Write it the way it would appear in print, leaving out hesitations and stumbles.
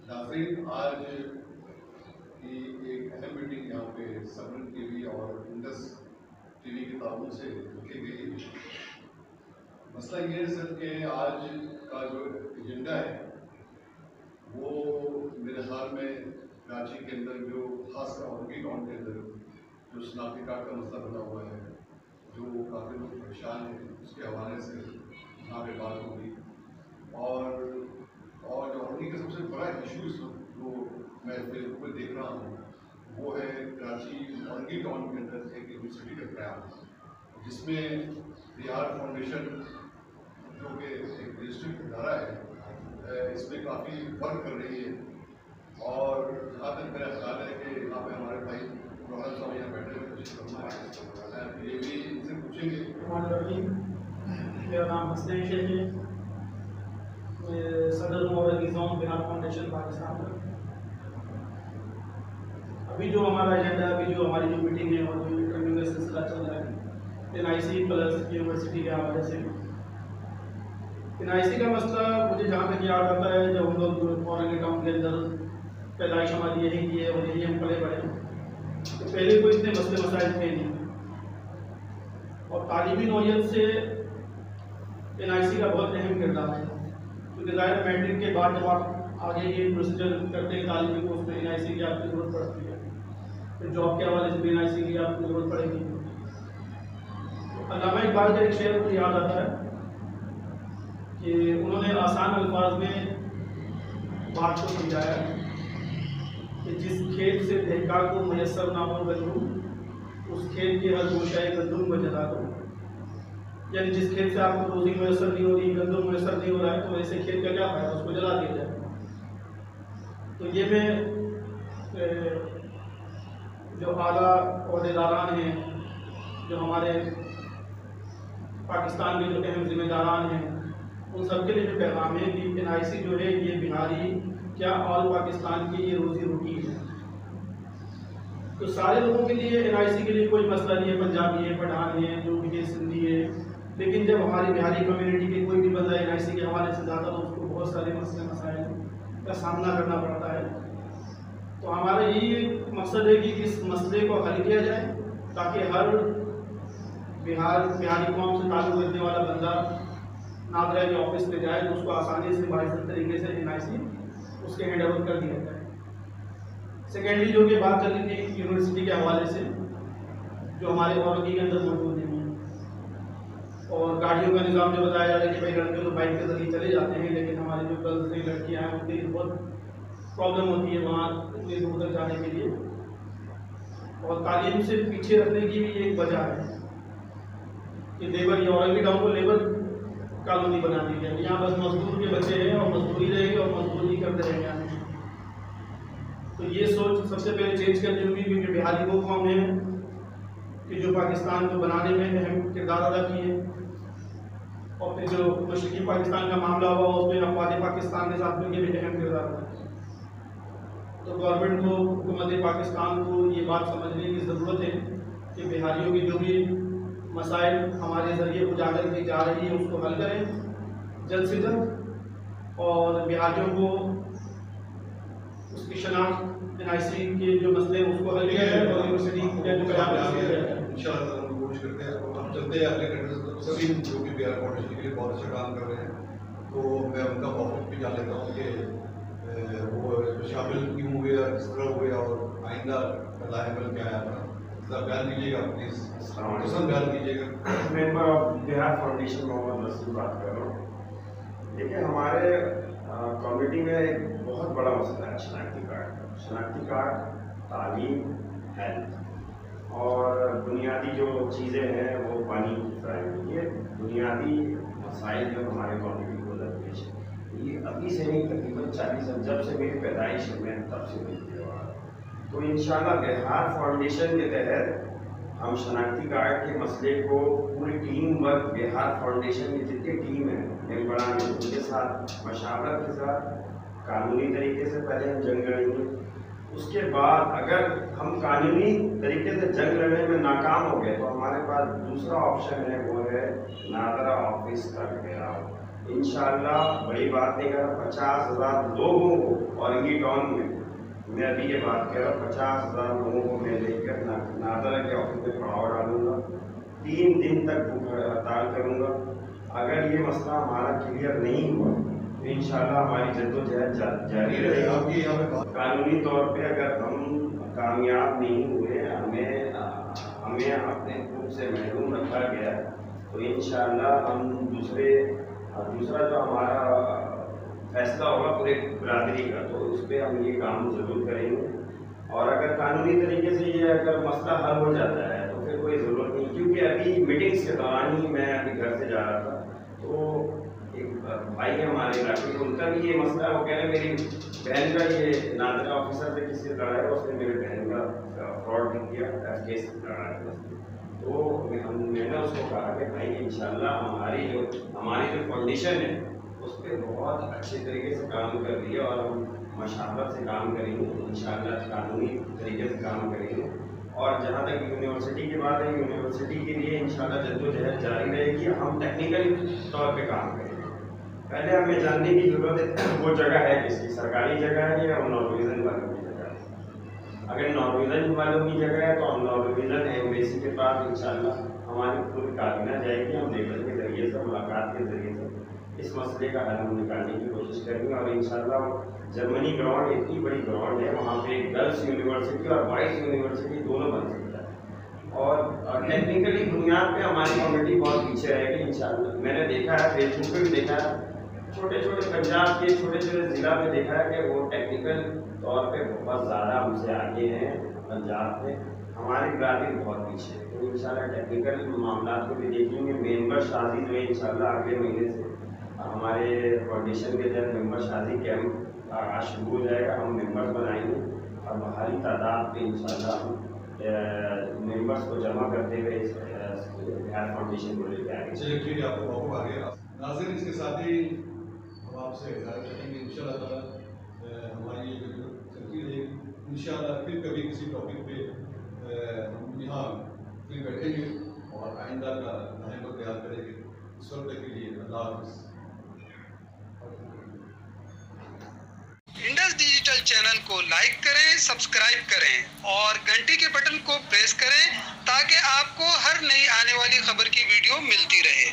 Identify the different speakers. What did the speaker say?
Speaker 1: नाज़रीन, आज की एक अहम मीटिंग यहाँ पे सबन टीवी और इंडस टीवी के ताउन से रखी गई है। मसला ये है सर कि आज का जो एजेंडा है वो मेरे ख्याल में कराची के अंदर जो खासकर औरंगी टाउन के अंदर जो शनाख्ती कार्ड का मसला बना हुआ है, जो काफ़ी लोग परेशान हैं, उसके हवाले से यहाँ पे बात होगी। और जो औरंगी का सबसे बड़ा इशू इस वक्त जो मैं फेसबुक पर देख रहा हूँ वो है कराची औरंगी टाउन के अंदर एक यूनिवर्सिटी का क्याम, जिसमें बिहार फाउंडेशन जो कि एक रजिस्टर्ड इदारा है, इसमें काफ़ी वर्क कर रही है। और जहाँ तक मेरा ख्याल है कि यहाँ पे हमारे भाई रोहन साहब यहाँ बैठे हुए ये भी इनसे पूछेंगे।
Speaker 2: मेरा नाम हसन शेख है, सदर जोन बिहार फाउंडेशन पाकिस्तान का। अभी जो हमारा एजेंडा, अभी जो हमारी जो मीटिंग है और जो इंटरव्यू का सिलसिला चल रहा है NIC प्लस यूनिवर्सिटी के हवाले से। NIC का मसला मुझे जहाँ तक याद आता है, जब हम लोग औरंगी टाउन के अंदर पैदाइश हमारी यही की है और यही हम पले बढ़े, तो पहले कोई इतने मसले मसाइल थे नहीं। और तालीमी नौयत से NIC का बहुत अहम किरदार है, क्योंकि ज़ाहिर मैट्रिक के बाद जब आप आगे ये प्रोसीजर करते हैं तालीमी को, उसमें NIC की आपकी ज़रूरत पड़ती है। फिर जॉब के हवाले से भी NIC की आपको ज़रूरत पड़ेगी। तो अल्लामा इकबाल का एक शेर मुझे याद आता है कि उन्होंने आसान अल्फाज में बात को समझाया कि जिस खेत से दहका को मैसर ना हो गंदुम, उस खेत के हर गोशाए गंदुम को जला दो। यानी जिस खेत से आपको रोजी मैसर नहीं हो रही, गंदुम मैसर नहीं हो रहा है, तो ऐसे खेत का क्या फायदा, उसको जला दिया जाए। तो ये मैं जो आला अहदेदारान हैं, जो हमारे पाकिस्तान के जो अहम जिम्मेदारान हैं, उन सब के लिए जो पैगाम है कि NIC जो है ये बिहारी क्या ऑल पाकिस्तान की ये रोजी रोटी है। तो सारे लोगों के लिए NIC के लिए कोई मसला नहीं है, पंजाबी है, पठान है, जो भी है, सिंधी है। लेकिन जब हमारी बिहारी कम्युनिटी के कोई भी बंदा NIC के हवाले से जाता है तो उसको बहुत सारे मसले मसाइल का सामना करना पड़ता है। तो हमारा यही मकसद है कि इस मसले को हल किया जाए, ताकि हर बिहारी कौम से ताल्लुक़ रखने वाला बंदा नादरा के ऑफिस में जाए तो उसको आसानी से बाइज़त तरीके से NIC उसके हैंड ओवर कर दिया जाए। सेकेंडली जो कि बात चल रही थी यूनिवर्सिटी के हवाले से, जो हमारे औरंगी के अंदर मौजूद नहीं है, और गाड़ियों का निज़ाम जो बताया जा रहा है कि भाई लड़के तो बाइक के जरिए चले जाते हैं, लेकिन हमारी जो गर्ल्स हैं, लड़कियाँ हैं, उनके लिए बहुत प्रॉब्लम होती है वहाँ इतनी दूर तक जाने के लिए। और तालीम से पीछे रखने की भी एक वजह है कि लेबर, ये औरंगी टाउन को लेबर कॉलोनी बना दी है। यहाँ बस मजदूर के बच्चे हैं और मजदूरी रहेंगे और मजदूरी करते रहेंगे। तो ये सोच सबसे पहले चेंज करनी होगी, क्योंकि बिहारी वो कौम है कि जो पाकिस्तान को बनाने में अहम किरदार अदा किए। और फिर जो मशरक़ी पाकिस्तान का मामला हुआ उसमें अफवाद पाकिस्तान के साथ मिलकर भी अहम किरदार अदा किया। तो गवर्नमेंट को, हुकूमत पाकिस्तान को ये बात समझने की ज़रूरत है कि बिहारियों की जो भी मसाइल हमारे ज़रिए उजागर की जा रही है उसको हल करें जल्द से जल्द, और बिहारियों को उसकी शनाख्त NIC के जो मसले हैं उसको हल किया जाए और यूनिवर्सिटी का जो कयाम है
Speaker 1: इंशाअल्लाह हम कोशिश करते हैं। और हम चलते हैं अगले कैंडिडेट सभी जो कि बिहार फाउंडेशन के लिए बहुत अच्छा काम कर रहे हैं, तो मैं उनका बहुत भी जान लेता हूँ कि वो शामिल क्यों हुए, किस तरह हुए और आइंदा लाइबल क्या है अपना बयान कीजिएगा प्लीज़। बयान कीजिएगा।
Speaker 3: Member of Bihar foundation Mohammad Rasool बात कर रहा हूँ। देखिए, हमारे कम्युनिटी में एक बहुत बड़ा मसला है शनाख्ती कार्ड। शनाख्ती कार्ड, तालीम, हेल्थ और बुनियादी जो चीज़ें हैं वो पानी की फ्राहमी, ये बुनियादी मसाइल जो हमारे कम्युनिटी को दरपेश है। ये अभी से नहीं, तकरीबन 40 साल, जब से मेरी पैदाइश है मैं तब से नहीं किया। तो इंशाल्लाह बिहार फाउंडेशन के तहत हम शनाख्ती कार्ड के मसले को पूरी टीम वर्क, बिहार फाउंडेशन की जितनी टीम है मेम्बरान, उनके साथ मशावरत के साथ कानूनी तरीके से पहले हम जंग लड़ेंगे। उसके बाद अगर हम कानूनी तरीके से जंग लड़ने में नाकाम हो गए तो हमारे पास दूसरा ऑप्शन है, वो है नादरा ऑफिस का घेराव। इंशाअल्लाह बड़ी बात नहीं कर रहा, 50,000 लोगों को औरंगी टाउन में, मैं अभी ये बात कह रहा हूँ, 50,000 लोगों को मैं लेकर नादरा के ऑफिस में पड़ाव डालूंगा, 3 दिन तक भूख हड़ताल करूंगा। अगर ये मसला हमारा क्लियर नहीं हुआ तो इंशाअल्लाह हमारी जद्दोजहद जारी रहेगी। कानूनी तौर पे अगर हम कामयाब नहीं हुए, हमें अपने ग्रुप से महरूम रखा गया, तो इंशाअल्लाह हम दूसरा जो हमारा फैसला होगा पूरे बिरादरी का, तो उस पर हम ये काम ज़रूर करेंगे। और अगर कानूनी तरीके से ये अगर मसला हल हो जाता है तो फिर कोई ज़रूरत नहीं, क्योंकि अभी मीटिंग्स के दौरान ही मैं अभी घर से जा रहा था, तो एक भाई है हमारे इलाके के, उनका भी ये मसला, वो कह रहे मेरी बहन का ये नादरा ऑफिसर से किसी से लड़ा है, उसने मेरे बहन का फ्रॉड किया, केस लड़ा है। तो मैंने उसको कहा कि भाई इंशाल्लाह हमारी जो फाउंडेशन है उस पर बहुत अच्छे तरीके से काम कर रही है और हम मशावरत से काम करेंगे, इंशाल्लाह कानूनी तरीके से काम करेंगे। और जहाँ तक यूनिवर्सिटी की बात है, यूनिवर्सिटी के लिए इंशाल्लाह जद्दोजहद जारी रहेगी, हम टेक्निकल तौर पे काम करेंगे। पहले हमें जानने की ज़रूरत है वो जगह है किसकी, सरकारी जगह है या नॉन-डिवीज़न वालों की जगह है। अगर नॉन-डिवीज़न वालों की जगह है तो हम नॉन-डिवीज़न एम्बेसी के पास इंशाल्लाह हमारी पूरी काबीना जाएगी, हम लेटर के ज़रिए से, मुलाकात के ज़रिए से इस मसले का हल हम निकालने की कोशिश करेंगे। और इंशाल्लाह जर्मनी ग्राउंड इतनी बड़ी ग्राउंड है, वहाँ पे गर्ल्स यूनिवर्सिटी और बॉयज़ यूनिवर्सिटी दोनों बन सकता है। और टेक्निकली बुनियाद पे हमारी कमेटी बहुत पीछे रहेगी इंशाल्लाह। मैंने देखा है, फेसबुक पे भी देखा है, छोटे छोटे पंजाब के छोटे छोटे ज़िला में देखा है कि वो टेक्निकल तौर पे बहुत ज़्यादा हमसे आगे हैं। पंजाब में हमारी बिरादरी बहुत पीछे है, तो इंशाल्लाह टेक्निकल मामला को भी देखेंगे। मेंबर शादी जो है इंशाल्लाह अगले महीने से हमारे फाउंडेशन के तहत मेंबर शादी कैंप आगाज शुरू हो जाएगा, हम मेंबर्स बनाएंगे और भारी तादाद पे इंशाल्लाह हम मेंबर्स को जमा करते हुए इस बिहार फाउंडेशन को लेकर आएंगे।
Speaker 1: चलिए ठीक है, आपको मौका आ गया। नाज़रीन, इसके साथ ही हम आपसे गुजारिश करेंगे इंशाअल्लाह ताला हमारी ये वीडियो चलती रहेगी। इंशाअल्लाह फिर कभी किसी टॉपिक पे हम यहाँ फिर बैठेंगे और आइंदा का नहर को तैयार करेंगे। इस वक्त के लिए अल्लाह हाफ़िज़।
Speaker 4: इंडस डिजिटल चैनल को लाइक करें, सब्सक्राइब करें और घंटी के बटन को प्रेस करें ताकि आपको हर नई आने वाली खबर की वीडियो मिलती रहे।